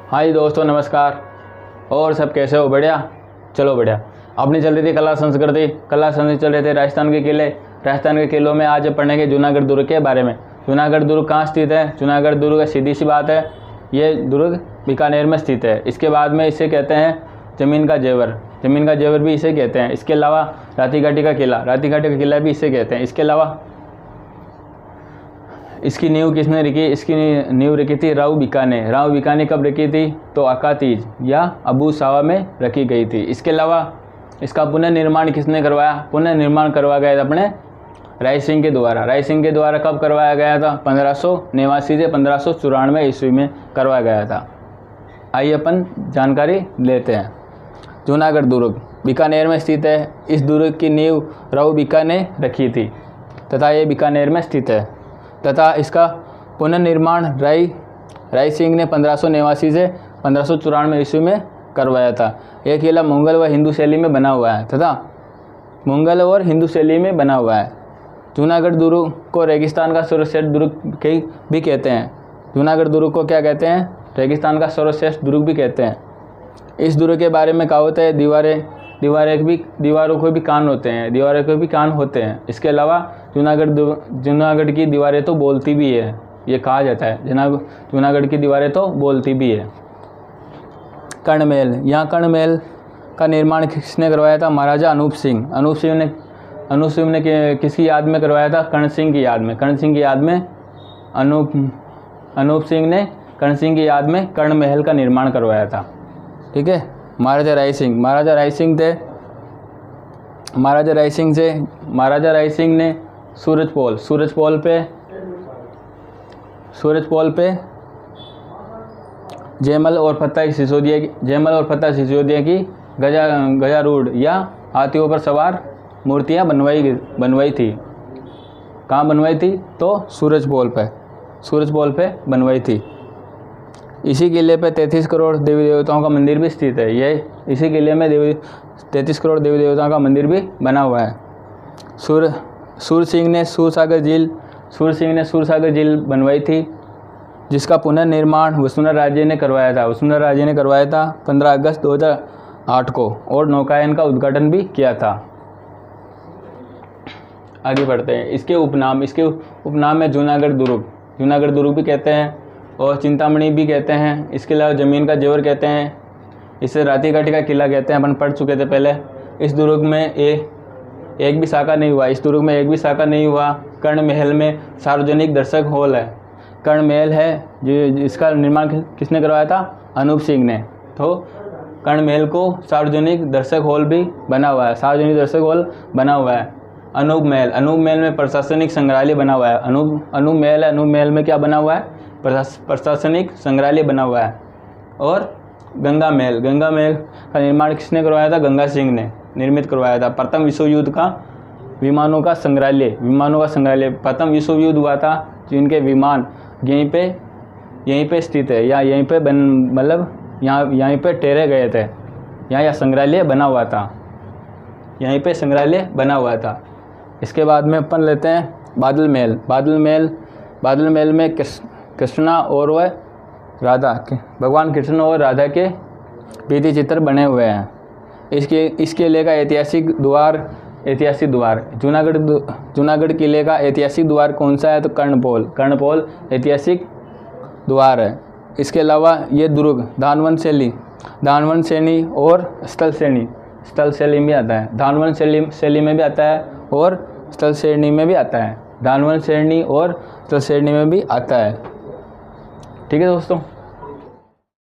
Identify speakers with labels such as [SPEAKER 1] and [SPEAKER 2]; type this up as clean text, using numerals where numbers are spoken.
[SPEAKER 1] हाय दोस्तों, नमस्कार। और सब कैसे हो? बढ़िया। चलो बढ़िया। अपनी चल रही थी कला संस्कृति चल रहे थे राजस्थान के किले। राजस्थान के किलों में आज पढ़ेंगे जूनागढ़ दुर्ग के बारे में। जूनागढ़ दुर्ग कहाँ स्थित है? जूनागढ़ दुर्ग सीधी सी बात है, ये दुर्ग बीकानेर में स्थित है। इसके बाद में इसे कहते हैं ज़मीन का जेवर भी इसे कहते हैं। इसके अलावा राती घाटी का किला भी इसे कहते हैं। इसके अलावा इसकी नींव किसने रखी? इसकी नींव रखी थी राव बीकाने कब रखी थी? तो अकातीज या अबू सावा में रखी गई थी। इसके अलावा इसका पुनर्निर्माण किसने करवाया? पुनर्निर्माण करवाया गया था अपने राय सिंह के द्वारा। कब करवाया गया था? 1589 से 1594 ईस्वी में करवाया गया था। आइए अपन जानकारी लेते हैं। जूनागढ़ दुर्ग बीकानेर में स्थित है। इस दुर्ग की नींव राव बीका ने रखी थी तथा ये बीकानेर में स्थित है तथा इसका पुनर्निर्माण राय सिंह ने 1589 से 1594 ईस्वी में करवाया था। यह किला मुगल व हिंदू शैली में बना हुआ है जूनागढ़ दुर्ग को रेगिस्तान का सर्वश्रेष्ठ दुर्ग भी कहते हैं। जूनागढ़ दुर्ग को क्या कहते हैं? रेगिस्तान का सर्वश्रेष्ठ दुर्ग भी कहते हैं। इस दुर्ग के बारे में कहावत है, दीवारों को भी कान होते हैं। इसके अलावा जूनागढ़ की दीवारें तो बोलती भी है, ये कहा जाता है। जूनागढ़ की दीवारें तो बोलती भी है। कर्णमहल, यहाँ कर्णमहल का निर्माण किसने करवाया था? महाराजा अनूप सिंह ने किसकी याद में करवाया था? कर्ण सिंह की याद में अनूप सिंह ने कर्ण सिंह की याद में कर्णमहल का निर्माण करवाया था। ठीक है। महाराजा राय सिंह ने सूरजपोल पे जयमल और फतेह सिसोदिया की गजारूढ़ या हाथियों पर सवार मूर्तियां बनवाई थी। कहाँ बनवाई थी? तो सूरजपोल पे बनवाई थी। इसी किले पे 33 करोड़ देवी देवताओं का मंदिर भी स्थित है। इसी किले में 33 करोड़ देवी देवताओं का मंदिर भी बना हुआ है। सूर सिंह ने सूरसागर झील बनवाई थी, जिसका पुनर्निर्माण वसुंधरा राजे ने करवाया था 15 अगस्त 2008 को, और नौकायन का उद्घाटन भी किया था। आगे बढ़ते हैं। इसके उपनाम है जूनागढ़ दुर्ग भी कहते हैं और चिंतामणि भी कहते हैं। इसके अलावा ज़मीन का जेवर कहते हैं। इसे राती घाटी का किला कहते हैं, अपन पढ़ चुके थे पहले। इस दुर्ग में एक भी साका नहीं हुआ। कर्णमहल में सार्वजनिक दर्शक हॉल है। कर्णमहल है जिसका निर्माण किसने करवाया था? अनूप सिंह ने। तो कर्णमहल को सार्वजनिक दर्शक हॉल भी बना हुआ है। अनूप महल में प्रशासनिक संग्रहालय बना हुआ है। अनूप महल में क्या बना हुआ है? प्रशासनिक संग्रहालय बना हुआ है। और गंगा महल का निर्माण किसने करवाया था? गंगा सिंह ने निर्मित करवाया था। प्रथम विश्व युद्ध का विमानों का संग्रहालय प्रथम विश्व युद्ध हुआ था, जिनके विमान यहीं पे स्थित है या यहीं पे ठहरे गए थे। यहाँ संग्रहालय बना हुआ था। इसके बाद में अपन लेते हैं बादल महल में कृष्णा और भगवान कृष्ण और राधा के भित्ति चित्र बने हुए हैं। इस किले का ऐतिहासिक द्वार जूनागढ़ किले का ऐतिहासिक द्वार कौन सा है? तो कर्णपोल ऐतिहासिक द्वार है। इसके अलावा ये दुर्ग धानवन शैली और स्थल शैली में आता है। धानवन शैली में भी आता है और स्थल श्रेणी में भी आता है। ठीक है दोस्तों।